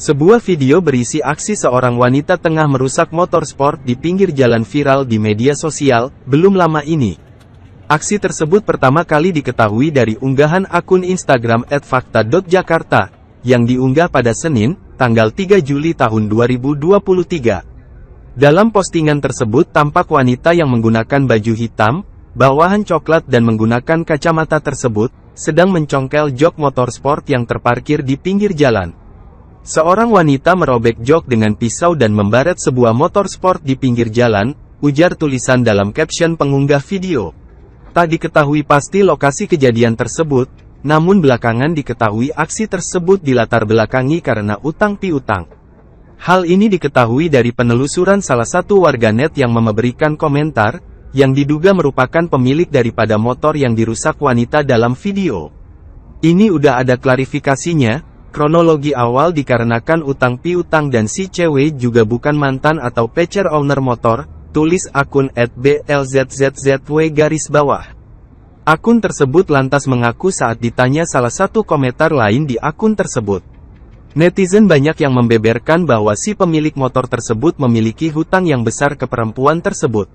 Sebuah video berisi aksi seorang wanita tengah merusak motor sport di pinggir jalan viral di media sosial, belum lama ini. Aksi tersebut pertama kali diketahui dari unggahan akun Instagram @fakta.jakarta, yang diunggah pada Senin, tanggal 3 Juli tahun 2023. Dalam postingan tersebut tampak wanita yang menggunakan baju hitam, bawahan coklat dan menggunakan kacamata tersebut, sedang mencongkel jok motor sport yang terparkir di pinggir jalan. Seorang wanita merobek jok dengan pisau dan membaret sebuah motor sport di pinggir jalan, ujar tulisan dalam caption pengunggah video. Tak diketahui pasti lokasi kejadian tersebut, namun belakangan diketahui aksi tersebut dilatar belakangi karena utang piutang. Hal ini diketahui dari penelusuran salah satu warganet yang memberikan komentar, yang diduga merupakan pemilik daripada motor yang dirusak wanita dalam video. Ini udah ada klarifikasinya. Kronologi awal dikarenakan utang piutang dan si cewek juga bukan mantan atau pacar owner motor, tulis akun @blzzw_. Akun tersebut lantas mengaku saat ditanya salah satu komentar lain di akun tersebut. Netizen banyak yang membeberkan bahwa si pemilik motor tersebut memiliki hutang yang besar ke perempuan tersebut.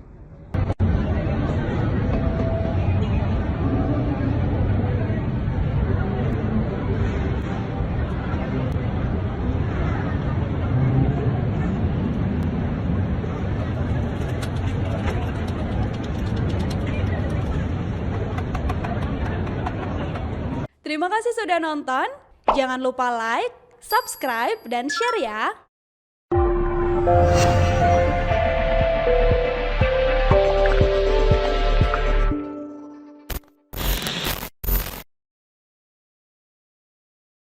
Terima kasih sudah nonton, jangan lupa like, subscribe, dan share ya!